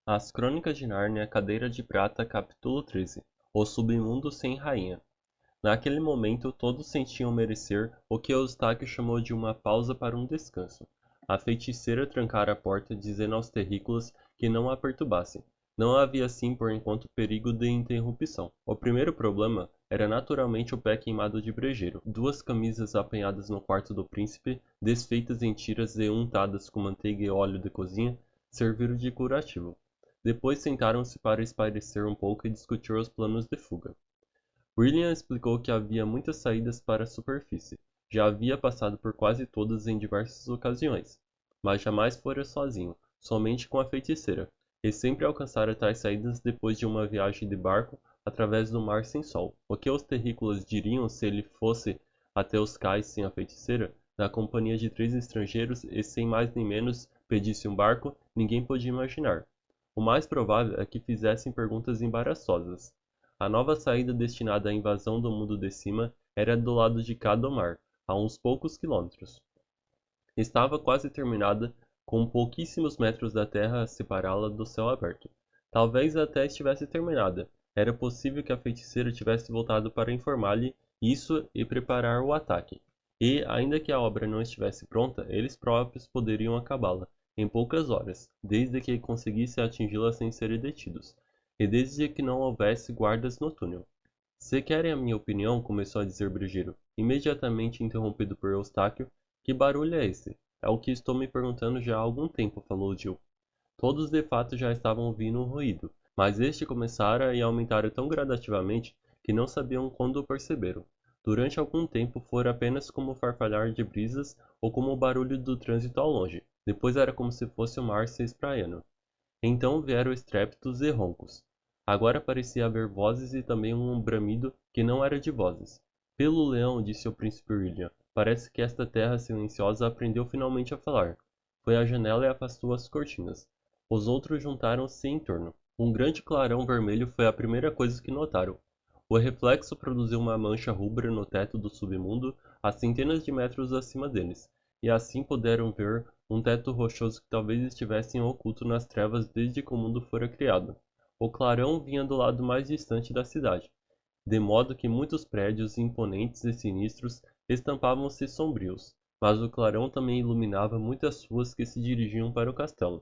As Crônicas de Nárnia, Cadeira de Prata, capítulo 13. O submundo sem rainha. Naquele momento, todos sentiam merecer o que Eustáquio chamou de uma pausa para um descanso. A feiticeira trancara a porta, dizendo aos terrícolas que não a perturbassem. Não havia assim, por enquanto, perigo de interrupção. O primeiro problema era naturalmente o pé queimado de brejeiro. Duas camisas apanhadas no quarto do príncipe, desfeitas em tiras e untadas com manteiga e óleo de cozinha, serviram de curativo. Depois sentaram-se para espairecer um pouco e discutir os planos de fuga. William explicou que havia muitas saídas para a superfície. Já havia passado por quase todas em diversas ocasiões, mas jamais fora sozinho, somente com a feiticeira, e sempre alcançara tais saídas depois de uma viagem de barco através do mar sem sol. O que os terrícolas diriam se ele fosse até os cais sem a feiticeira, na companhia de 3 estrangeiros e sem mais nem menos pedisse um barco, ninguém podia imaginar. O mais provável é que fizessem perguntas embaraçosas. A nova saída destinada à invasão do mundo de cima era do lado de cá do mar, a uns poucos quilômetros. Estava quase terminada, com pouquíssimos metros da terra a separá-la do céu aberto. Talvez até estivesse terminada. Era possível que a feiticeira tivesse voltado para informar-lhe isso e preparar o ataque. E, ainda que a obra não estivesse pronta, eles próprios poderiam acabá-la, em poucas horas, desde que conseguissem atingi-la sem serem detidos, e desde que não houvesse guardas no túnel. Se querem a minha opinião, começou a dizer Brigiro, imediatamente interrompido por Eustáquio, que barulho é esse? É o que estou me perguntando já há algum tempo, falou Jill. Todos de fato já estavam ouvindo um ruído, mas este começara e aumentara tão gradativamente que não sabiam quando o perceberam. Durante algum tempo fora apenas como o farfalhar de brisas ou como o barulho do trânsito ao longe. Depois era como se fosse o mar se espraiando. Então vieram estrépitos e roncos. Agora parecia haver vozes e também um bramido que não era de vozes. Pelo leão, disse o príncipe William, parece que esta terra silenciosa aprendeu finalmente a falar. Foi à janela e afastou as cortinas. Os outros juntaram-se em torno. Um grande clarão vermelho foi a primeira coisa que notaram. O reflexo produziu uma mancha rubra no teto do submundo a centenas de metros acima deles, e assim puderam ver um teto rochoso que talvez estivesse oculto nas trevas desde que o mundo fora criado. O clarão vinha do lado mais distante da cidade, de modo que muitos prédios imponentes e sinistros estampavam-se sombrios, mas o clarão também iluminava muitas ruas que se dirigiam para o castelo.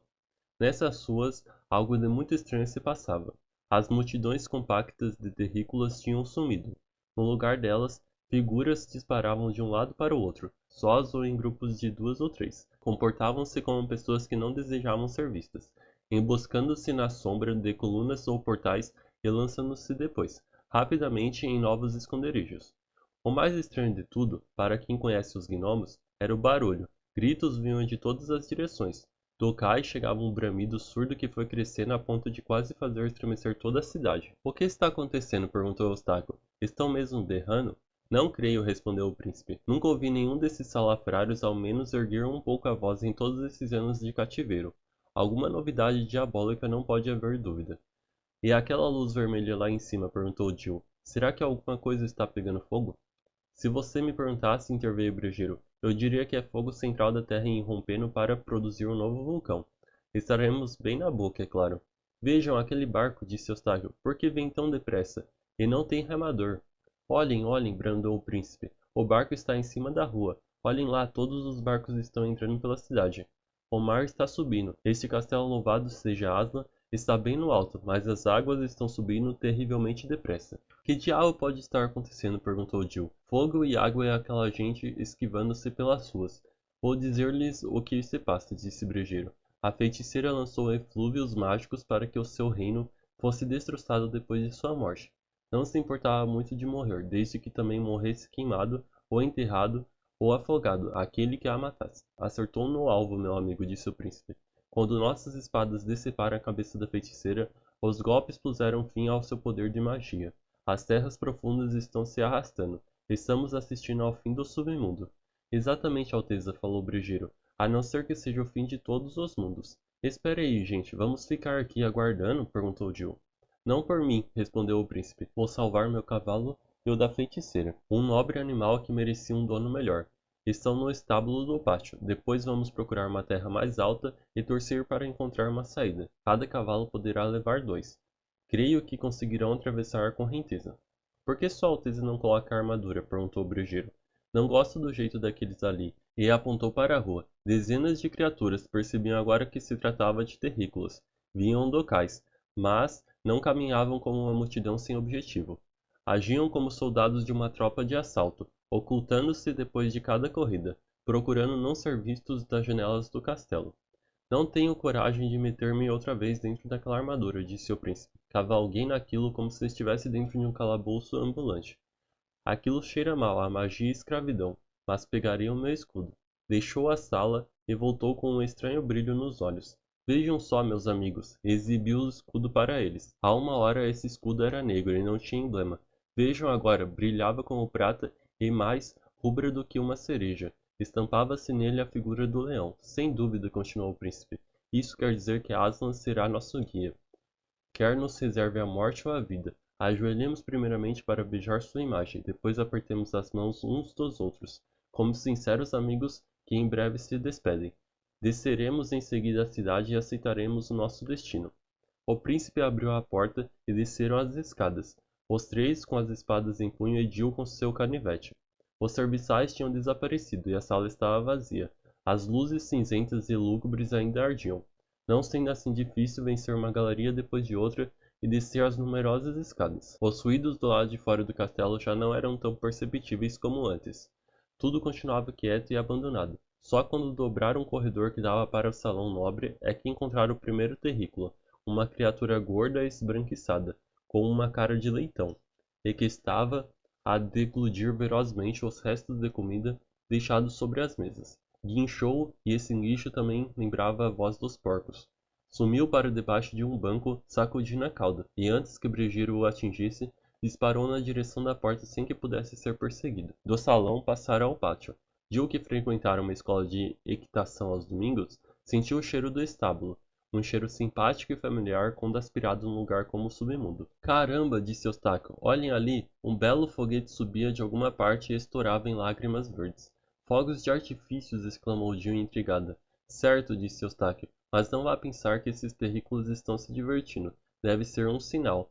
Nessas ruas, algo de muito estranho se passava. As multidões compactas de terrícolas tinham sumido. No lugar delas, figuras disparavam de um lado para o outro, sós ou em grupos de 2 ou 3. Comportavam-se como pessoas que não desejavam ser vistas, emboscando-se na sombra de colunas ou portais e lançando-se depois, rapidamente, em novos esconderijos. O mais estranho de tudo, para quem conhece os gnomos, era o barulho. Gritos vinham de todas as direções. Do cais chegava um bramido surdo que foi crescendo a ponto de quase fazer estremecer toda a cidade. O que está acontecendo? Perguntou Eustáquio. Estão mesmo berrando? Não creio, respondeu o príncipe. Nunca ouvi nenhum desses salafrários ao menos erguer um pouco a voz em todos esses anos de cativeiro. Alguma novidade diabólica não pode haver dúvida. E aquela luz vermelha lá em cima? Perguntou Jill. Será que alguma coisa está pegando fogo? Se você me perguntasse, interveio Brejeiro, eu diria que é fogo central da Terra irrompendo para produzir um novo vulcão. Estaremos bem na boca, é claro. Vejam aquele barco, disse Eustáquio, por que vem tão depressa? E não tem remador. Olhem, olhem, bramou o príncipe. O barco está em cima da rua. Olhem lá, todos os barcos estão entrando pela cidade. O mar está subindo. Este castelo louvado seja Aslan está bem no alto, mas as águas estão subindo terrivelmente depressa. Que diabo pode estar acontecendo? Perguntou Jill. Fogo e água e aquela gente esquivando-se pelas ruas. Vou dizer-lhes o que se passa, disse Brejeiro. A feiticeira lançou eflúvios mágicos para que o seu reino fosse destroçado depois de sua morte. Não se importava muito de morrer, desde que também morresse queimado, ou enterrado, ou afogado, aquele que a matasse. Acertou no alvo, meu amigo, disse o príncipe. Quando nossas espadas deceparam a cabeça da feiticeira, os golpes puseram fim ao seu poder de magia. As terras profundas estão se arrastando. Estamos assistindo ao fim do submundo. Exatamente, Alteza, falou Brigiro. A não ser que seja o fim de todos os mundos. Espere aí, gente. Vamos ficar aqui aguardando? Perguntou Jill. Não por mim, respondeu o príncipe. Vou salvar meu cavalo e o da feiticeira. Um nobre animal que merecia um dono melhor. Estão no estábulo do pátio. Depois vamos procurar uma terra mais alta e torcer para encontrar uma saída. Cada cavalo poderá levar 2. Creio que conseguirão atravessar a correnteza. Por que Sua Alteza não coloca a armadura? Perguntou o brejeiro. Não gosto do jeito daqueles ali. E apontou para a rua. Dezenas de criaturas percebiam agora que se tratava de terrícolas. Vinham docais, mas não caminhavam como uma multidão sem objetivo. Agiam como soldados de uma tropa de assalto, ocultando-se depois de cada corrida, procurando não ser vistos das janelas do castelo. Não tenho coragem de meter-me outra vez dentro daquela armadura, disse o príncipe. Cavalguei naquilo como se estivesse dentro de um calabouço ambulante. Aquilo cheira mal a magia e escravidão, mas pegarei o meu escudo. Deixou a sala e voltou com um estranho brilho nos olhos. Vejam só, meus amigos, e exibiu o escudo para eles. Há uma hora esse escudo era negro e não tinha emblema. Vejam agora, brilhava como prata e mais rubra do que uma cereja. Estampava-se nele a figura do leão. Sem dúvida, continuou o príncipe. Isso quer dizer que Aslan será nosso guia. Quer nos reserve a morte ou a vida. Ajoelhemos primeiramente para beijar sua imagem, depois apertemos as mãos uns dos outros, como sinceros amigos que em breve se despedem. Desceremos em seguida a cidade e aceitaremos o nosso destino. O príncipe abriu a porta e desceram as escadas, os três com as espadas em punho e Jill com seu canivete. Os serviçais tinham desaparecido e a sala estava vazia. As luzes cinzentas e lúgubres ainda ardiam, não sendo assim difícil vencer uma galeria depois de outra e descer as numerosas escadas. Os ruídos do lado de fora do castelo já não eram tão perceptíveis como antes. Tudo continuava quieto e abandonado. Só quando dobraram um corredor que dava para o salão nobre é que encontraram o primeiro terrícola, uma criatura gorda e esbranquiçada, com uma cara de leitão, e que estava a deglutir ferozmente os restos de comida deixados sobre as mesas. Guinchou e esse guincho também lembrava a voz dos porcos. Sumiu para debaixo de um banco, sacudindo a cauda, e antes que Brejeiro o atingisse, disparou na direção da porta sem que pudesse ser perseguido. Do salão passaram ao pátio. Jill, que frequentara uma escola de equitação aos domingos, sentiu o cheiro do estábulo, um cheiro simpático e familiar quando aspirado num lugar como o submundo. Caramba, disse Eustáquio, olhem ali! Um belo foguete subia de alguma parte e estourava em lágrimas verdes. Fogos de artifícios! Exclamou Jill intrigada. Certo, disse Eustáquio, mas não vá pensar que esses terrícolas estão se divertindo. Deve ser um sinal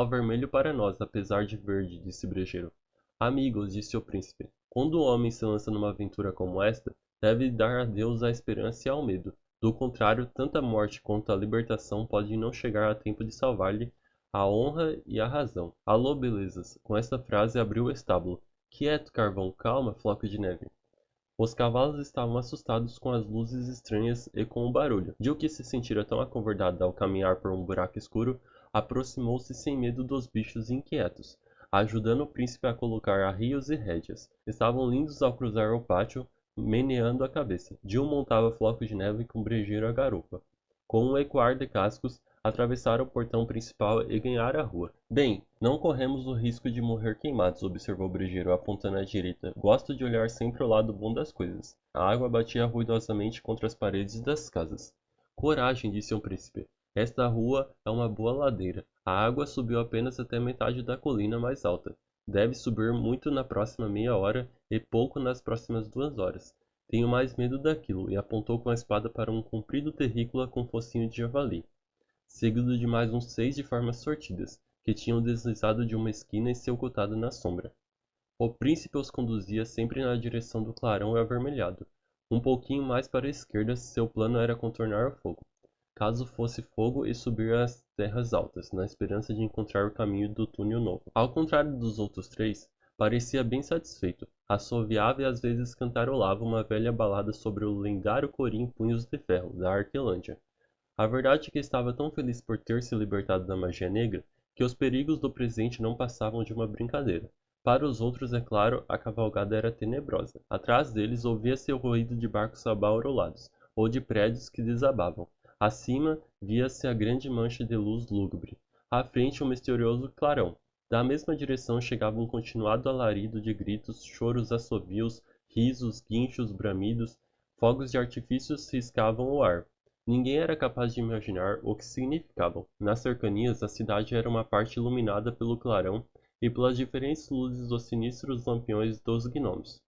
vermelho para nós, apesar de verde, disse Brejeiro. Amigos, disse o príncipe, quando o homem se lança numa aventura como esta, deve dar adeus à esperança e ao medo. Do contrário, tanto a morte quanto a libertação podem não chegar a tempo de salvar-lhe a honra e a razão. Alô, belezas! Com esta frase abriu o estábulo. Quieto, carvão, calma, floco de neve. Os cavalos estavam assustados com as luzes estranhas e com o barulho. Jill, que se sentira tão acovardada ao caminhar por um buraco escuro, aproximou-se sem medo dos bichos inquietos, ajudando o príncipe a colocar arreios e rédeas. Estavam lindos ao cruzar o pátio, meneando a cabeça. Jill montava Floco de Neve com Brejeiro à garupa. Com um ecoar de cascos, atravessaram o portão principal e ganharam a rua. Bem, não corremos o risco de morrer queimados, observou Brejeiro, apontando à direita. Gosto de olhar sempre o lado bom das coisas. A água batia ruidosamente contra as paredes das casas. Coragem, disse o príncipe. Esta rua é uma boa ladeira. A água subiu apenas até metade da colina mais alta. Deve subir muito na próxima meia hora e pouco nas próximas 2 horas. Tenho mais medo daquilo, e apontou com a espada para um comprido terrícola com focinho de javali, seguido de mais uns 6 de formas sortidas, que tinham deslizado de uma esquina e se ocultado na sombra. O príncipe os conduzia sempre na direção do clarão avermelhado. Um pouquinho mais para a esquerda, seu plano era contornar o fogo, caso fosse fogo, e subir às terras altas, na esperança de encontrar o caminho do túnel novo. Ao contrário dos outros 3, parecia bem satisfeito. Assoviava e às vezes cantarolava uma velha balada sobre o lendário corim Punhos de Ferro, da Arquelândia. A verdade é que estava tão feliz por ter se libertado da magia negra, que os perigos do presente não passavam de uma brincadeira. Para os outros, é claro, a cavalgada era tenebrosa. Atrás deles ouvia-se o ruído de barcos abaurolados, ou de prédios que desabavam. Acima, via-se a grande mancha de luz lúgubre. À frente, um misterioso clarão. Da mesma direção chegava um continuado alarido de gritos, choros, assovios, risos, guinchos, bramidos. Fogos de artifícios riscavam o ar. Ninguém era capaz de imaginar o que significavam. Nas cercanias, a cidade era uma parte iluminada pelo clarão e pelas diferentes luzes dos sinistros lampiões dos gnomos.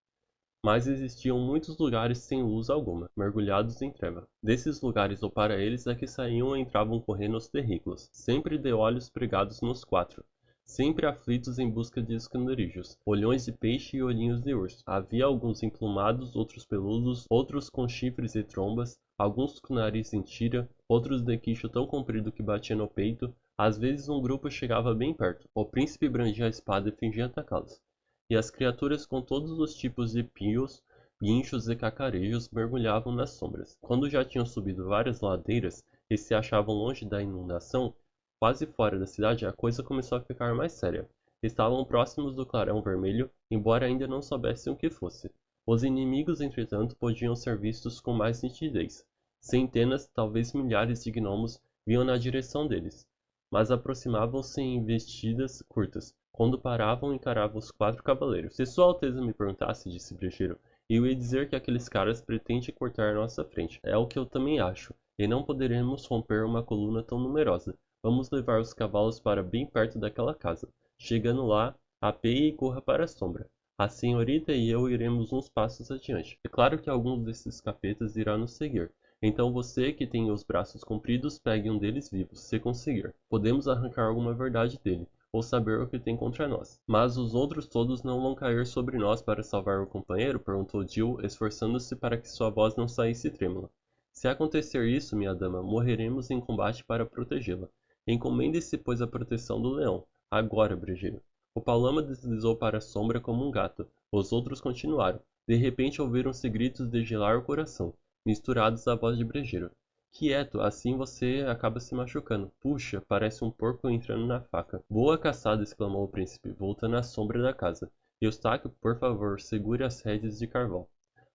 Mas existiam muitos lugares sem luz alguma, mergulhados em treva. Desses lugares ou para eles é que saíam e entravam correndo os terrícolas, sempre de olhos pregados nos quatro, sempre aflitos em busca de esconderijos, olhões de peixe e olhinhos de urso. Havia alguns emplumados, outros peludos, outros com chifres e trombas, alguns com nariz em tira, outros de queixo tão comprido que batia no peito. Às vezes um grupo chegava bem perto. O príncipe brandia a espada e fingia atacá-los. E as criaturas com todos os tipos de pios, guinchos e cacarejos mergulhavam nas sombras. Quando já tinham subido várias ladeiras e se achavam longe da inundação, quase fora da cidade, a coisa começou a ficar mais séria. Estavam próximos do clarão vermelho, embora ainda não soubessem o que fosse. Os inimigos, entretanto, podiam ser vistos com mais nitidez. Centenas, talvez milhares de gnomos vinham na direção deles, mas aproximavam-se em vestidas curtas. Quando paravam, encaravam os quatro cavaleiros. Se Sua Alteza me perguntasse, disse Brejeiro, eu ia dizer que aqueles caras pretendem cortar nossa frente. É o que eu também acho, e não poderemos romper uma coluna tão numerosa. Vamos levar os cavalos para bem perto daquela casa. Chegando lá, apeie e corra para a sombra. A senhorita e eu iremos uns passos adiante. É claro que alguns desses capetas irá nos seguir. Então você, que tem os braços compridos, pegue um deles vivos, se conseguir. Podemos arrancar alguma verdade dele, ou saber o que tem contra nós. Mas os outros todos não vão cair sobre nós para salvar o companheiro? Perguntou Jill, esforçando-se para que sua voz não saísse trêmula. Se acontecer isso, minha dama, morreremos em combate para protegê-la. Encomende-se, pois, à proteção do leão. Agora, Brejeiro. O Paloma deslizou para a sombra como um gato. Os outros continuaram. De repente ouviram-se gritos de gelar o coração, misturados à voz de Brejeiro. Quieto, assim você acaba se machucando. Puxa, parece um porco entrando na faca. Boa caçada, exclamou o príncipe, voltando à sombra da casa. Eustáquio, por favor, segure as rédeas de carvão.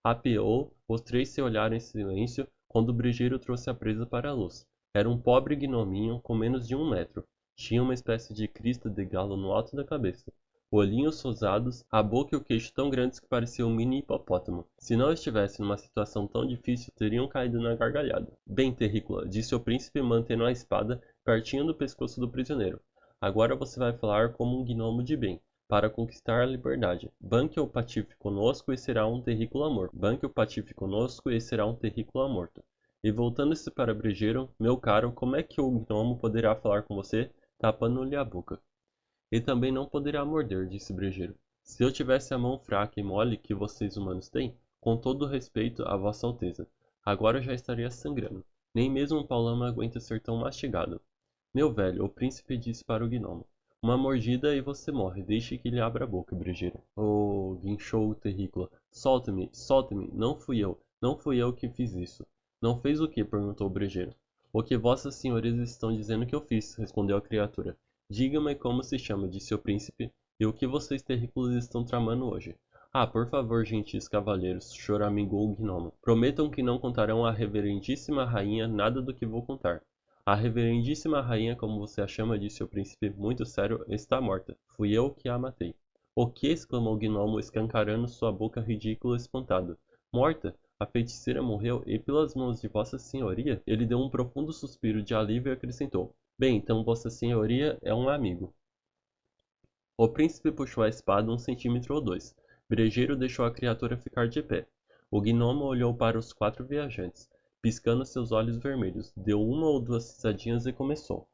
Apeou, os três se olharam em silêncio, quando o brejeiro trouxe a presa para a luz. Era um pobre gnominho com menos de 1 metro. Tinha uma espécie de crista de galo no alto da cabeça, olhinhos rosados, a boca e o queixo tão grandes que parecia um mini hipopótamo. Se não estivesse numa situação tão difícil, teriam caído na gargalhada. Bem, Terrícola, disse o príncipe mantendo a espada pertinho do pescoço do prisioneiro. Agora você vai falar como um gnomo de bem, para conquistar a liberdade. Banque o patife conosco e será um terrícola morto. Banque o patife conosco e será um terrícola morto. E voltando-se para Brejeiro, meu caro, como é que o gnomo poderá falar com você, tapando-lhe a boca? E também não poderá morder, disse Brejeiro. Se eu tivesse a mão fraca e mole que vocês humanos têm, com todo o respeito a Vossa Alteza, agora já estaria sangrando. Nem mesmo um paulama aguenta ser tão mastigado. Meu velho, o príncipe disse para o gnomo. Uma mordida e você morre. Deixe que lhe abra a boca, Brejeiro. Oh, guinchou o terrícola. Solte-me, solte-me. Não fui eu que fiz isso. Não fez o que? Perguntou o brejeiro. O que vossas senhorias estão dizendo que eu fiz, respondeu a criatura. Diga-me como se chama, disse o príncipe, e o que vocês terrícolas estão tramando hoje. Ah, por favor, gentis cavalheiros, choramingou o gnomo. Prometam que não contarão à reverendíssima rainha nada do que vou contar. A reverendíssima rainha, como você a chama, disse o príncipe, muito sério, está morta. Fui eu que a matei. O que? Exclamou o gnomo, escancarando sua boca ridícula e espantado. Morta? A feiticeira morreu e pelas mãos de Vossa Senhoria? Ele deu um profundo suspiro de alívio e acrescentou. Bem, então Vossa Senhoria é um amigo. O príncipe puxou a espada 1 centímetro ou 2. Brejeiro deixou a criatura ficar de pé. O gnomo olhou para os 4 viajantes, piscando seus olhos vermelhos, deu 1 ou 2 risadinhas e começou.